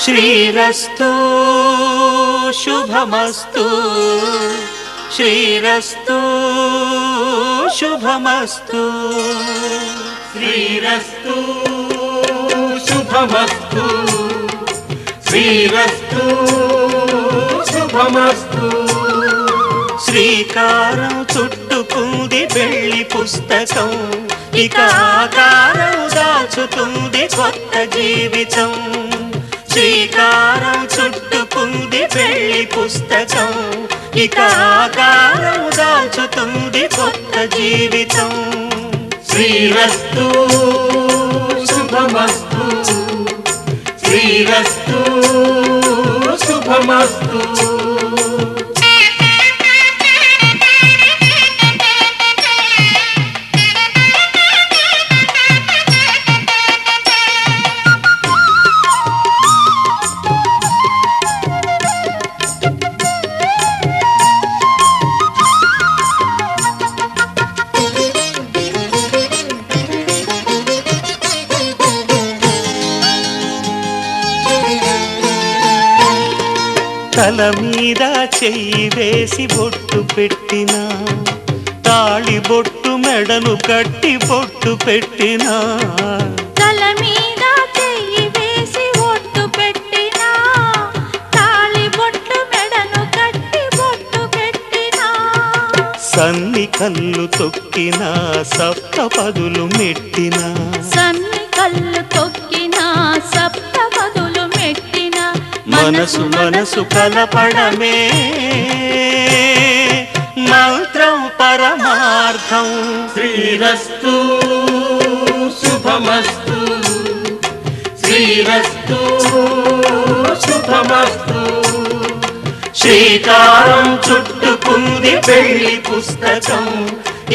శ్రీరస్తు శుభమస్తు శ్రీరస్తు శుభమస్తు శ్రీరస్తు శుభమస్తు శ్రీరస్తు శుభమస్తు శ్రీకారం చుట్టుకుంది పెళ్లి పుస్తకం ఇక ఆకారం దాచుతుంది కొత్త జీవితం శ్రీకారం చుట్టుకుంది పెళ్లి పుస్తకం ఇక ఆకారం దాచుతుంది కొత్త జీవితం శ్రీరస్తు శుభమస్తు శ్రీరస్తు శుభమస్తు తల మీద చెయ్యి వేసి బొట్టు పెట్టినా తాళి బొట్టు మెడను కట్టి బొట్టు పెట్టినా తల మీద చెయ్యి వేసి బొట్టు పెట్టినా తాళి బొట్టు మెడను కట్టి బొట్టు పెట్టినా సన్ని కళ్ళు తొక్కినా సప్త పదులు మెట్టినా సన్ని కళ్ళు తొక్కినా సప్త పదులు మెట్టినా మనసు మనసు కలపడమే మంత్రం పరమార్థం శ్రీరస్తు శుభమస్తు శ్రీరస్తు శుభమస్తు శ్రీకారం చుట్టుకుంది పెళ్లి పుస్తకం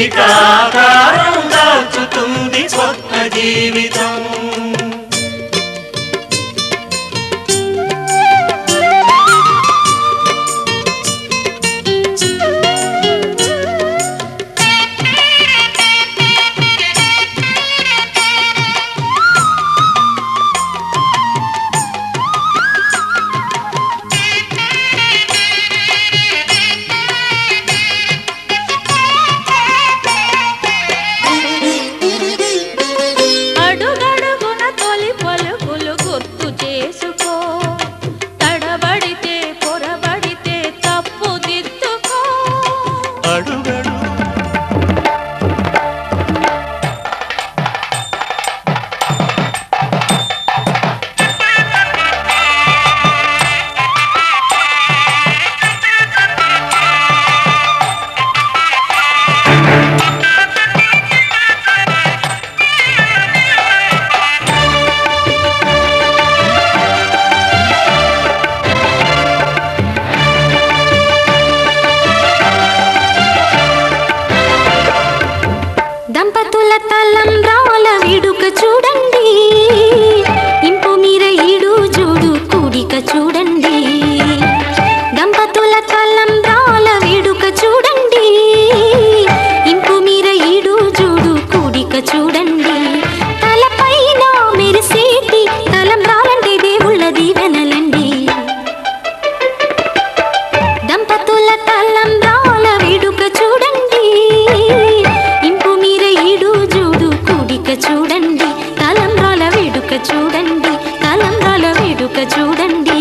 ఇక ఆకారం దాచుతుంది కొత్త జీవితం దంపతుల తలంబ్రాల వేడుక చూడండి ఇంపు మీర ఈడు జోడు కూడిక చూడండి దంపతుల తలంబ్రాల వేడుక చూడండి ఇంపు మీర ఈడు జోడు కూడిక చూడండి తలపైన మెరిసేటి తలంబ్రాలంటే దేవుళ్ళ దీవెనలండి దంపతుల తలంబ్రాల వేడుక చూడండి చూడండి తలంబ్రాల వేడుక చూడండి తలంబ్రాల వేడుక చూడండి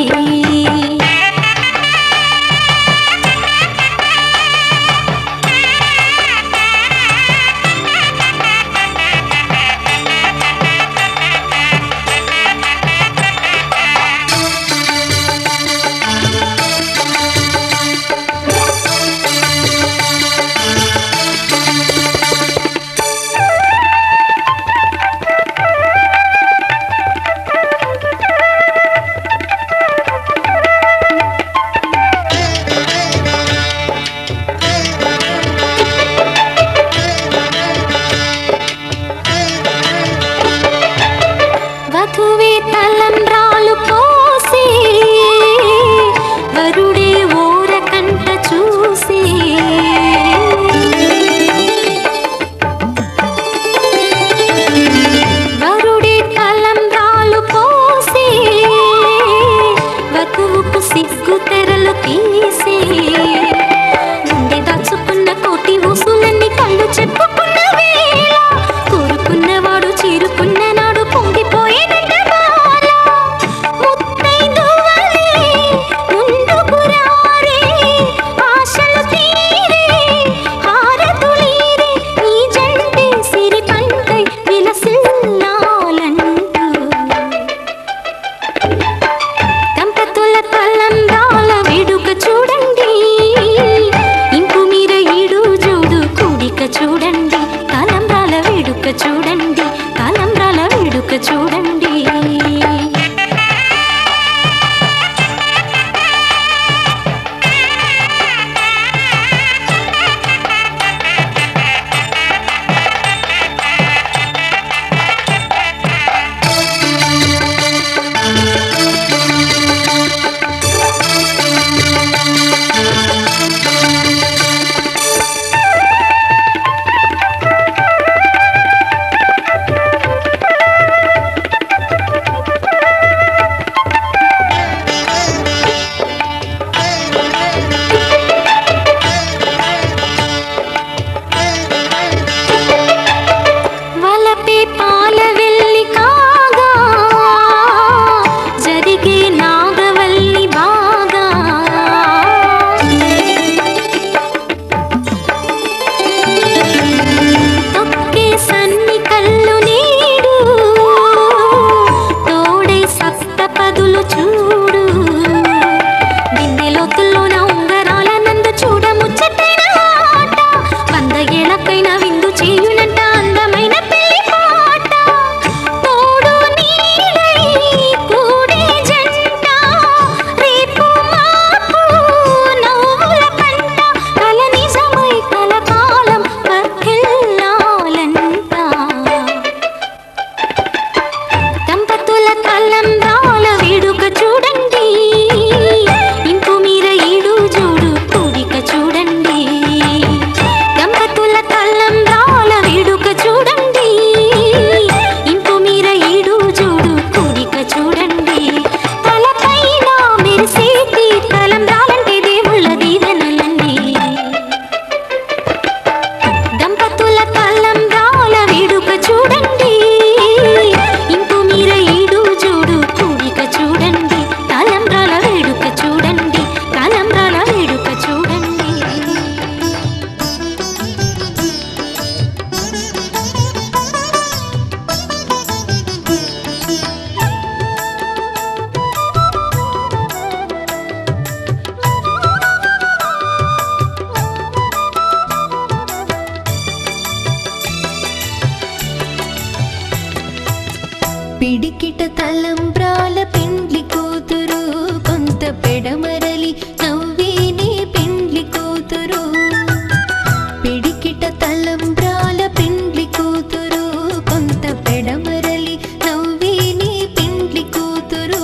పిడికిట తలంబ్రాల పెండ్లి కూతురు కొంత పెడమరలి నవ్వేనే పెండ్లి కూతురు పిడికిట తలంబ్రాల పెండ్లి కూతురు కొంత పెడమరలి నవ్వేనే పెండ్లి కూతురు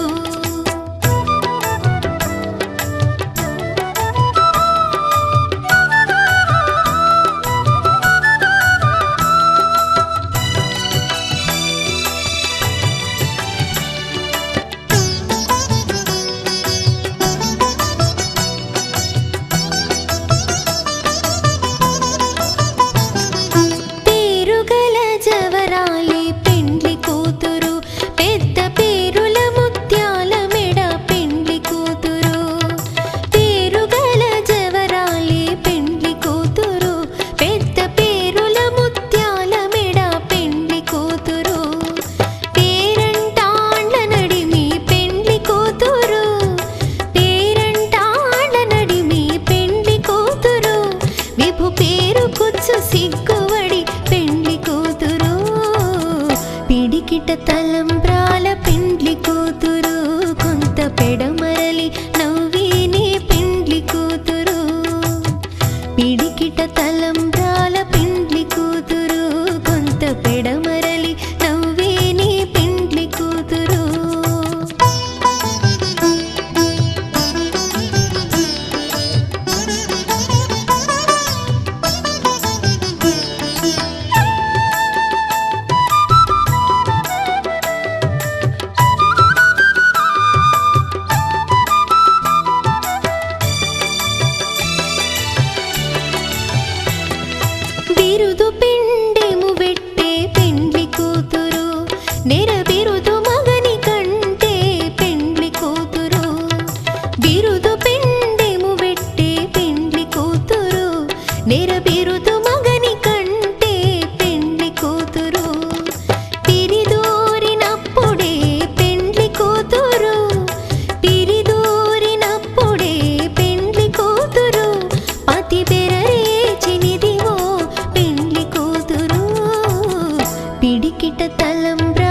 పిడికిట తలంబ్రాల పెండ్లి కూతురు కొంత పెడమరలి నవ్వేనే పెండ్లి కూతురు పిడికిట తలంబ్రాల పెండ్లి కూతురు కొంత పెడమరలి నవ్వేనే పెండ్లి కూతురు బిరుదు పిండెము వెట్టే పెండ్లి కూతురు నెరబిరుదు మగని కంటే పెండ్లి కూతురు బిరుదు పిండెము వెట్టే పెండ్లి కూతురు నెరబిరుదు మగని కంటే పెండ్లి కూతురు పిరిదూరినప్పుడే పెండ్లి కూతురు పిరిదూరినప్పుడే పెండ్లి కూతురు పతి పిడికిట తలంబ్రాల